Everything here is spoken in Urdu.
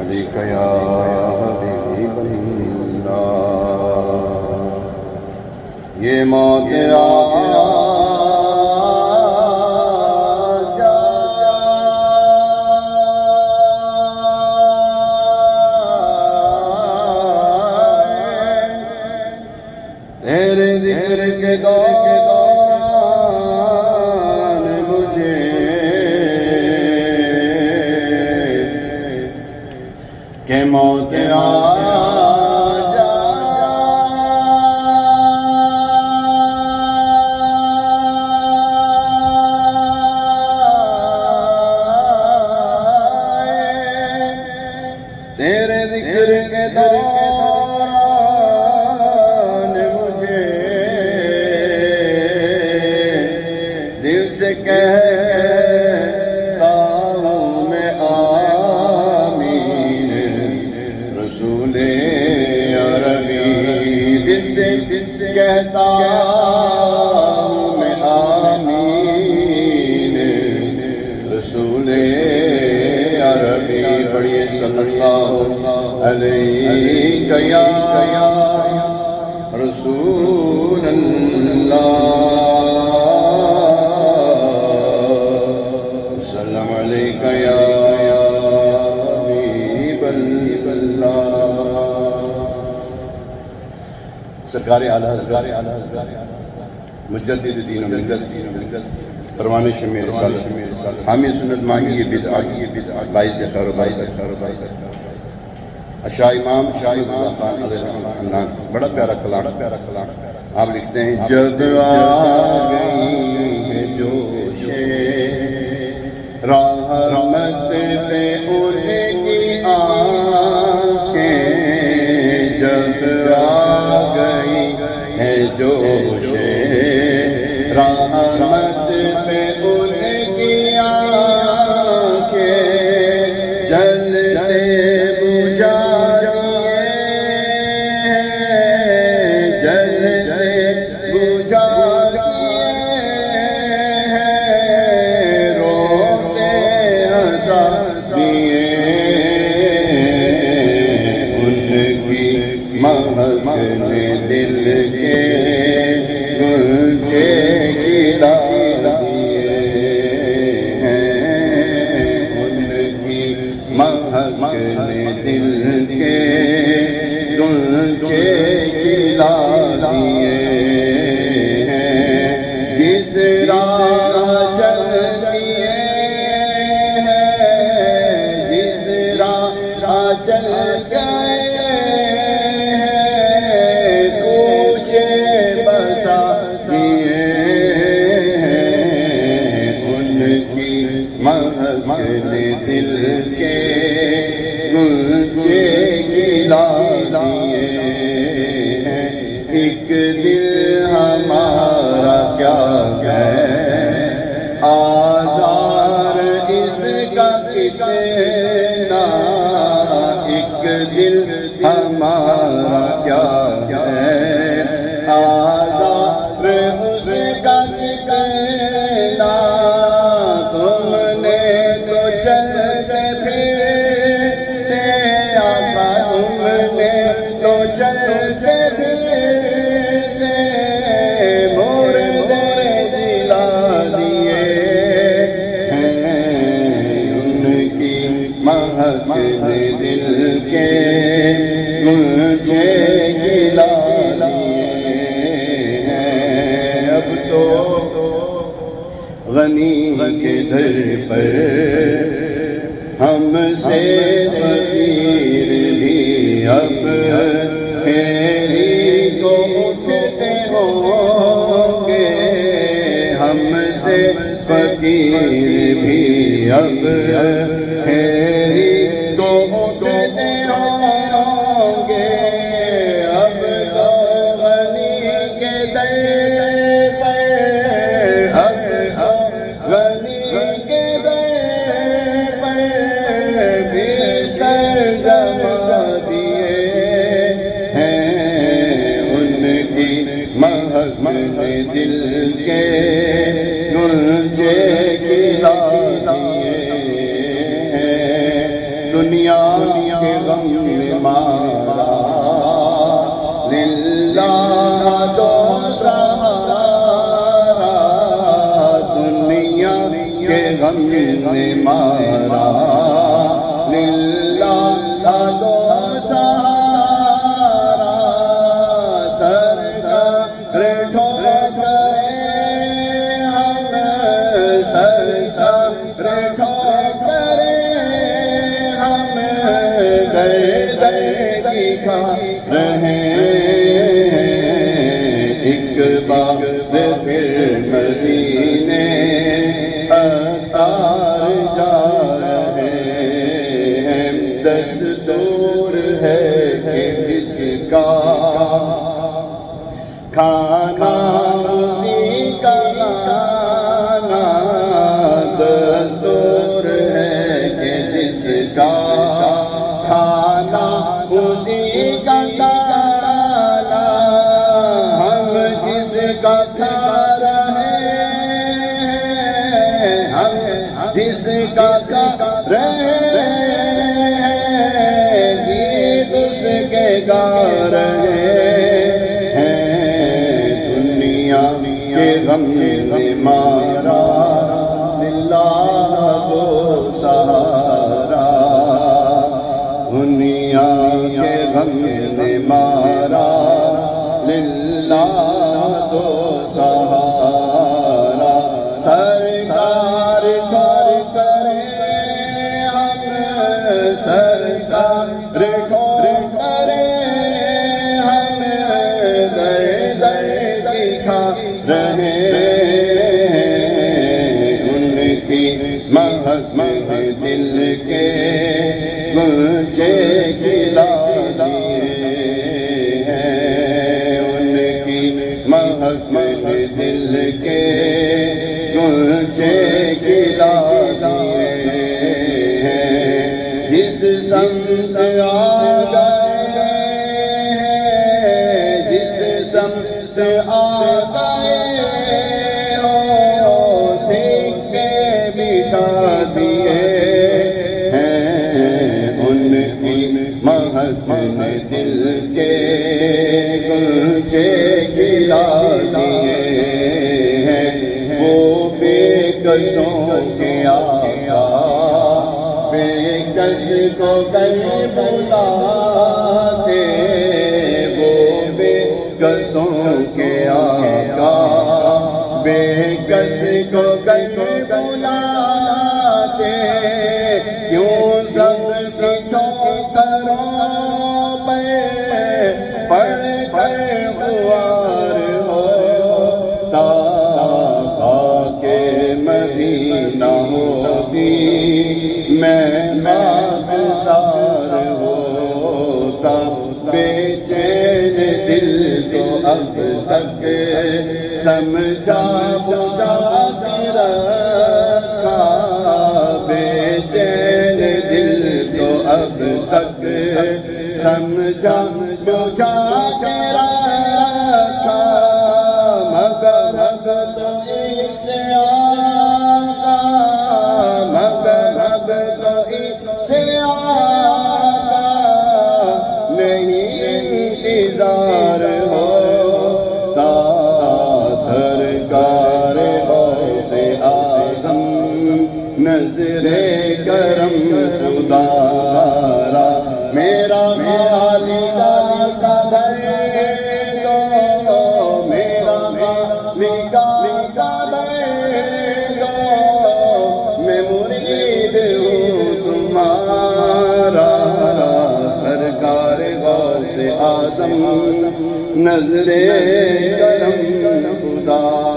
عليك يا حبيب الله یہ موت تیرے ذکر کے دوران مجھے کہ موت تیرے ذکر کے دوران مجھے دل سے کہتا ہوں میں آمین رسول عربی دل سے کہتا ہوں میں آمین رسول عربی پڑھیے صلی اللہ علیہ یا رسول اللہ سلام علیکہ یا حبیب اللہ سرکار اعلیٰ مجدد دین و ملت پروان شمع رسالت حامی سنت ماہی بدعات باعث خیر و برکت شاہ امام رضا خان علیہ الرحمن بڑا پیارا کلام آپ لکھتے ہیں جب آ گئی ہے جوش رحمت پہ ان کی آنکھیں جب آ گئی ہے جوش رحمت پہ ان کی آنکھیں جلتے بجھا دل کے گلچے کھلا دیے ہیں ان کی مہک نے دل کے گلچے کھلا دیے ہیں جس راہ چل دیے ہیں جس راہ چل گئے دل کے گلچے کھلا دیے ہیں ایک دل ہمارا کیا ہے آزار اس کا کتنا ایک دل ہمارا کیا ہے آزار اس کا کتنا تم نے تو چل کے پھرتے آقا تم نے تو چل کے پھرتے مردے دلا دیے ہیں ان کی مہک نے دل کے گلچے کھلا دیے ہیں اب تو غنی کے در پر ہم سے فقیر بھی اب پھیری کو اٹھتے ہوں گے ہم سے فقیر بھی اب پھیری کو اٹھتے ہوں گے اب تو غنی کے در پر غنی کے در پر بستر جما دیے ہیں ان کی مہک نے دل کے گلچے کھلا دیے ہیں دنیا کے غم میں مارا للہ دو سہارا دنیا کے غم میں مارا للہ دو سہارا سرکار ٹھوکرے ہم سرکار ٹھوکرے ہم درد کی کھا رہے ایک بار پھر مدینے اتار جا رہے ہیں دستور ہے کہ اس کا کھانا اسی کا لانا دستور ہے کہ جس کا کھانا اسی کا لانا ہم جس کا کھا رہے ہیں ہم جس کا کھا رہے ہیں گیت اس کے گا رہے کے غم میں مارا للہ دو سہارا دنیا کے غم میں مارا للہ دو سہارا سرکار ٹھوکرے ہم سرکار ٹھوکرے ہم درد کی کھا رہے ان کی مہک میں دل کے گلچے کھلا دیے ہیں ان کی مہک میں دل کے گلچے کھلا دیے ہیں جس سمت آ گئے جس سمت آ گئے دل کے گلچے کھلا دیے ہیں وہ بے کسوں کے آقا بے کس کو کہیں بلاتے وہ بے کسوں کے آقا بے کس کو کہیں بلاتے کیوں سب کی ٹھوکروں پڑھ کر خوار ہو تا خاک مدینہ ہوگی میں خاکسار ہوتا بے چین دل تو اب تک سمجھا بجھا کے رکھا بے چین دل تو اب تک سمجھا بجھا کے رکھا مگر اب تو اسے آقا مگر اب تو اسے آقا نہیں انتظار ہوتا سرکار غوث اعظم نظر کرم خدا را میرا خالی گالی سا دے دو میرا خالی گالی سا دے دو میں مرید ہوں تمہارا سرکار غوث اعظم نظر کرم خدا